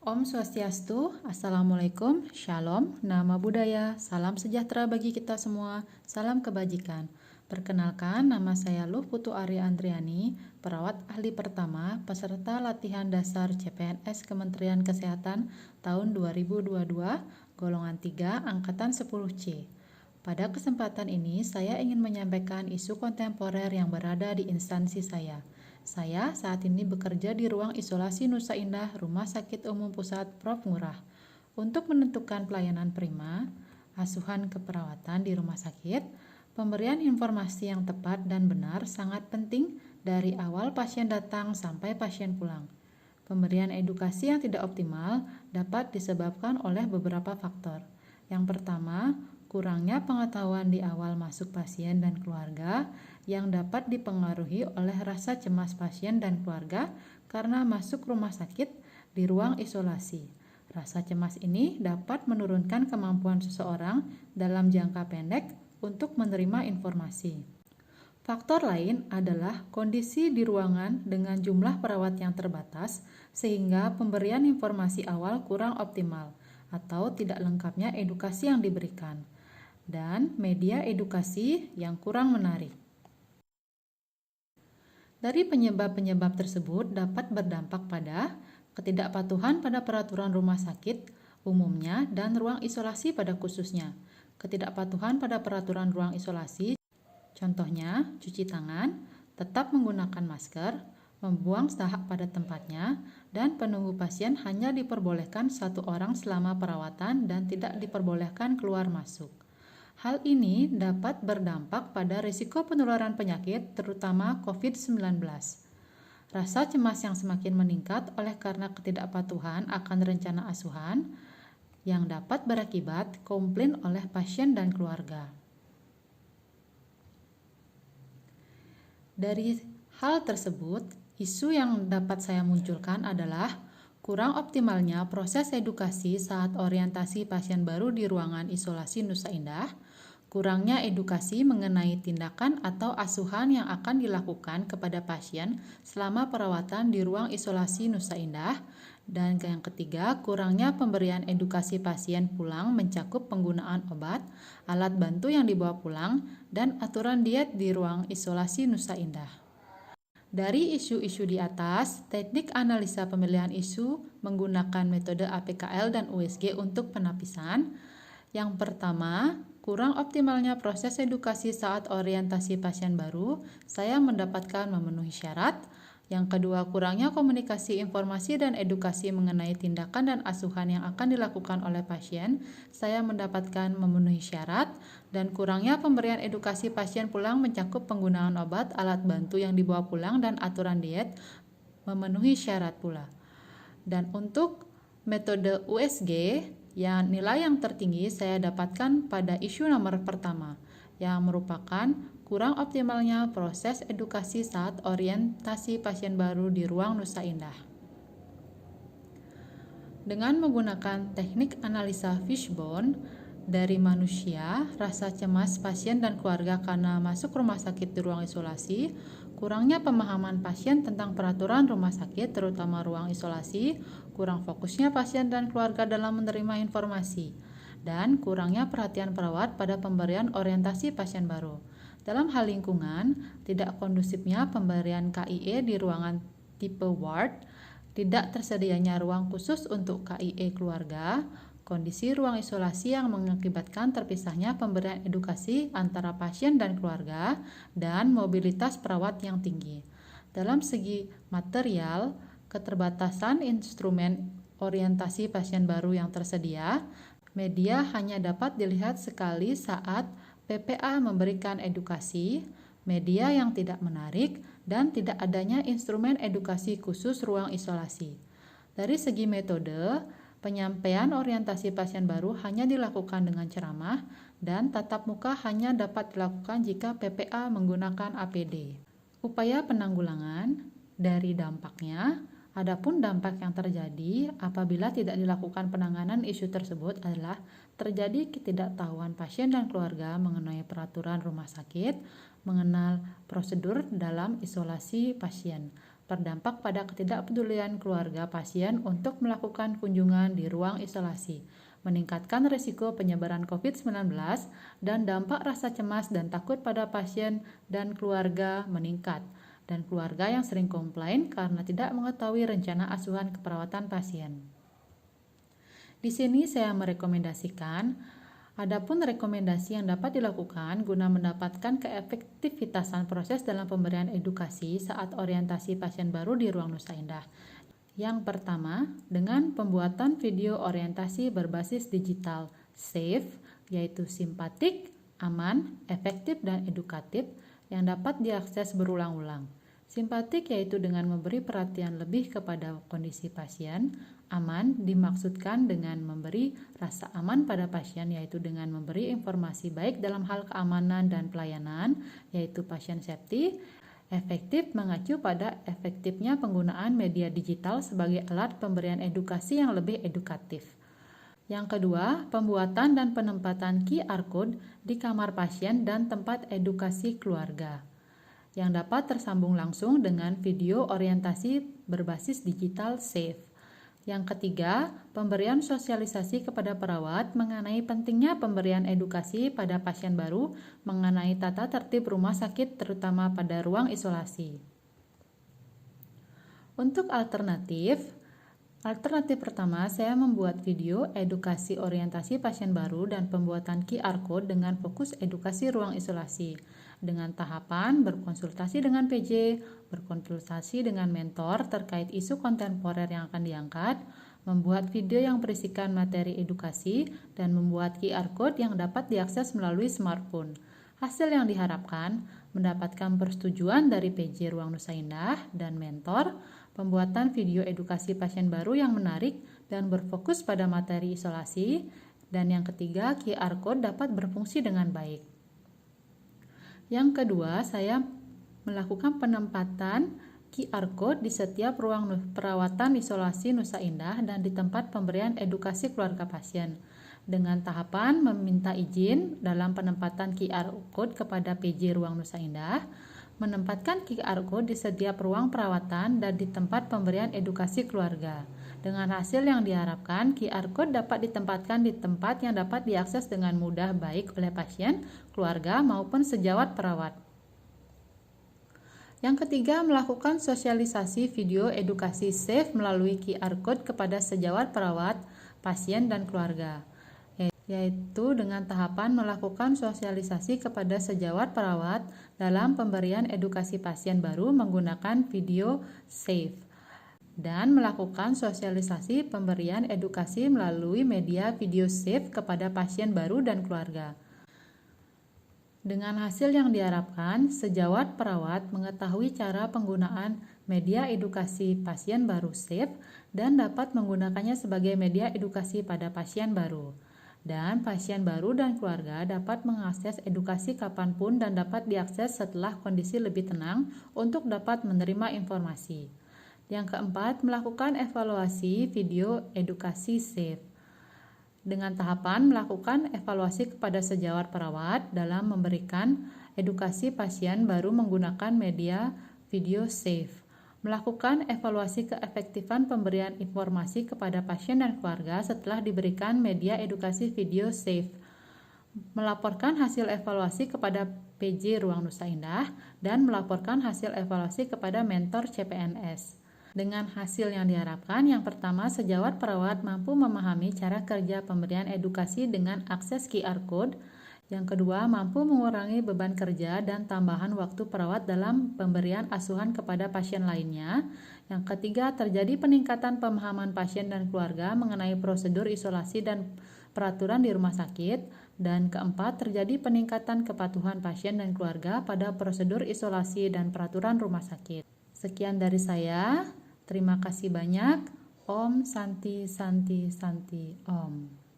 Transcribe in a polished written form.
Om Swastiastu, Assalamualaikum, Shalom, Nama Budaya, Salam Sejahtera bagi kita semua, Salam Kebajikan. Perkenalkan, nama saya Luh Putu Arya Andriani, perawat ahli pertama, peserta latihan dasar CPNS Kementerian Kesehatan tahun 2022, golongan 3, angkatan 10C. Pada kesempatan ini, saya ingin menyampaikan isu kontemporer yang berada di instansi saya. Saya saat ini bekerja di ruang isolasi Nusa Indah, Rumah Sakit Umum Pusat Prof. Ngurah. Untuk menentukan pelayanan prima, asuhan keperawatan di rumah sakit, pemberian informasi yang tepat dan benar sangat penting dari awal pasien datang sampai pasien pulang. Pemberian edukasi yang tidak optimal dapat disebabkan oleh beberapa faktor. Yang pertama, kurangnya pengetahuan di awal masuk pasien dan keluarga yang dapat dipengaruhi oleh rasa cemas pasien dan keluarga karena masuk rumah sakit di ruang isolasi. Rasa cemas ini dapat menurunkan kemampuan seseorang dalam jangka pendek untuk menerima informasi. Faktor lain adalah kondisi di ruangan dengan jumlah perawat yang terbatas sehingga pemberian informasi awal kurang optimal atau tidak lengkapnya edukasi yang diberikan, dan media edukasi yang kurang menarik. Dari penyebab-penyebab tersebut dapat berdampak pada ketidakpatuhan pada peraturan rumah sakit umumnya dan ruang isolasi pada khususnya. Ketidakpatuhan pada peraturan ruang isolasi, contohnya cuci tangan, tetap menggunakan masker, membuang sahak pada tempatnya, dan penunggu pasien hanya diperbolehkan satu orang selama perawatan dan tidak diperbolehkan keluar masuk. Hal ini dapat berdampak pada risiko penularan penyakit, terutama COVID-19. Rasa cemas yang semakin meningkat oleh karena ketidakpatuhan akan rencana asuhan yang dapat berakibat komplain oleh pasien dan keluarga. Dari hal tersebut, isu yang dapat saya munculkan adalah kurang optimalnya proses edukasi saat orientasi pasien baru di ruangan isolasi Nusa Indah, kurangnya edukasi mengenai tindakan atau asuhan yang akan dilakukan kepada pasien selama perawatan di ruang isolasi Nusa Indah, dan yang ketiga, kurangnya pemberian edukasi pasien pulang mencakup penggunaan obat, alat bantu yang dibawa pulang, dan aturan diet di ruang isolasi Nusa Indah. Dari isu-isu di atas, teknik analisa pemilihan isu menggunakan metode APKL dan USG untuk penapisan. Yang pertama, kurang optimalnya proses edukasi saat orientasi pasien baru, saya mendapatkan memenuhi syarat. Yang kedua, kurangnya komunikasi informasi dan edukasi mengenai tindakan dan asuhan yang akan dilakukan oleh pasien, saya mendapatkan memenuhi syarat. Dan kurangnya pemberian edukasi pasien pulang mencakup penggunaan obat, alat bantu yang dibawa pulang, dan aturan diet memenuhi syarat pula. Dan untuk metode USG, nilai yang tertinggi saya dapatkan pada isu nomor pertama, yang merupakan kurang optimalnya proses edukasi saat orientasi pasien baru di ruang Nusa Indah. Dengan menggunakan teknik analisa fishbone dari manusia, rasa cemas pasien dan keluarga karena masuk rumah sakit di ruang isolasi, kurangnya pemahaman pasien tentang peraturan rumah sakit, terutama ruang isolasi, kurang fokusnya pasien dan keluarga dalam menerima informasi, dan kurangnya perhatian perawat pada pemberian orientasi pasien baru. Dalam hal lingkungan, tidak kondusifnya pemberian KIE di ruangan tipe ward, tidak tersedianya ruang khusus untuk KIE keluarga, kondisi ruang isolasi yang mengakibatkan terpisahnya pemberian edukasi antara pasien dan keluarga, dan mobilitas perawat yang tinggi. Dalam segi material, keterbatasan instrumen orientasi pasien baru yang tersedia, media hanya dapat dilihat sekali saat PPA memberikan edukasi, media yang tidak menarik, dan tidak adanya instrumen edukasi khusus ruang isolasi. Dari segi metode, penyampaian orientasi pasien baru hanya dilakukan dengan ceramah, dan tatap muka hanya dapat dilakukan jika PPA menggunakan APD. Upaya penanggulangan dari dampaknya, adapun dampak yang terjadi apabila tidak dilakukan penanganan isu tersebut adalah terjadi ketidaktahuan pasien dan keluarga mengenai peraturan rumah sakit, mengenal prosedur dalam isolasi pasien, berdampak pada ketidakpedulian keluarga pasien untuk melakukan kunjungan di ruang isolasi, meningkatkan risiko penyebaran COVID-19, dan dampak rasa cemas dan takut pada pasien dan keluarga meningkat, dan keluarga yang sering komplain karena tidak mengetahui rencana asuhan keperawatan pasien. Di sini saya merekomendasikan adapun rekomendasi yang dapat dilakukan guna mendapatkan keefektivitasan proses dalam pemberian edukasi saat orientasi pasien baru di ruang Nusa Indah. Yang pertama, dengan pembuatan video orientasi berbasis digital safe, yaitu simpatik, aman, efektif, dan edukatif yang dapat diakses berulang-ulang. Simpatik yaitu dengan memberi perhatian lebih kepada kondisi pasien. Aman dimaksudkan dengan memberi rasa aman pada pasien, yaitu dengan memberi informasi baik dalam hal keamanan dan pelayanan, yaitu patient safety. Efektif mengacu pada efektifnya penggunaan media digital sebagai alat pemberian edukasi yang lebih edukatif. Yang kedua, pembuatan dan penempatan QR Code di kamar pasien dan tempat edukasi keluarga, yang dapat tersambung langsung dengan video orientasi berbasis digital safe. Yang ketiga, pemberian sosialisasi kepada perawat mengenai pentingnya pemberian edukasi pada pasien baru mengenai tata tertib rumah sakit terutama pada ruang isolasi. Untuk alternatif pertama, saya membuat video edukasi orientasi pasien baru dan pembuatan QR Code dengan fokus edukasi ruang isolasi, dengan tahapan berkonsultasi dengan PJ, berkonsultasi dengan mentor terkait isu kontemporer yang akan diangkat, membuat video yang berisikan materi edukasi, dan membuat QR Code yang dapat diakses melalui smartphone. Hasil yang diharapkan mendapatkan persetujuan dari PJ Ruang Nusa Indah dan mentor, pembuatan video edukasi pasien baru yang menarik dan berfokus pada materi isolasi, dan yang ketiga, QR Code dapat berfungsi dengan baik. Yang kedua, saya melakukan penempatan QR Code di setiap ruang perawatan isolasi Nusa Indah dan di tempat pemberian edukasi keluarga pasien, dengan tahapan meminta izin dalam penempatan QR Code kepada PJ Ruang Nusa Indah, menempatkan QR Code di setiap ruang perawatan dan di tempat pemberian edukasi keluarga. Dengan hasil yang diharapkan, QR Code dapat ditempatkan di tempat yang dapat diakses dengan mudah baik oleh pasien, keluarga, maupun sejawat perawat. Yang ketiga, melakukan sosialisasi video edukasi safe melalui QR Code kepada sejawat perawat, pasien, dan keluarga, yaitu dengan tahapan melakukan sosialisasi kepada sejawat perawat dalam pemberian edukasi pasien baru menggunakan video safe, dan melakukan sosialisasi pemberian edukasi melalui media video safe kepada pasien baru dan keluarga. Dengan hasil yang diharapkan, sejawat perawat mengetahui cara penggunaan media edukasi pasien baru safe dan dapat menggunakannya sebagai media edukasi pada pasien baru. Dan pasien baru dan keluarga dapat mengakses edukasi kapanpun dan dapat diakses setelah kondisi lebih tenang untuk dapat menerima informasi. Yang keempat, melakukan evaluasi video edukasi safe, dengan tahapan melakukan evaluasi kepada sejawat perawat dalam memberikan edukasi pasien baru menggunakan media video safe, melakukan evaluasi keefektifan pemberian informasi kepada pasien dan keluarga setelah diberikan media edukasi video safe, melaporkan hasil evaluasi kepada PJ Ruang Nusa Indah, dan melaporkan hasil evaluasi kepada mentor CPNS. Dengan hasil yang diharapkan, yang pertama, sejawat perawat mampu memahami cara kerja pemberian edukasi dengan akses QR Code. Yang kedua, mampu mengurangi beban kerja dan tambahan waktu perawat dalam pemberian asuhan kepada pasien lainnya. Yang ketiga, terjadi peningkatan pemahaman pasien dan keluarga mengenai prosedur isolasi dan peraturan di rumah sakit. Dan keempat, terjadi peningkatan kepatuhan pasien dan keluarga pada prosedur isolasi dan peraturan rumah sakit. Sekian dari saya. Terima kasih banyak. Om Santi Santi Santi Om.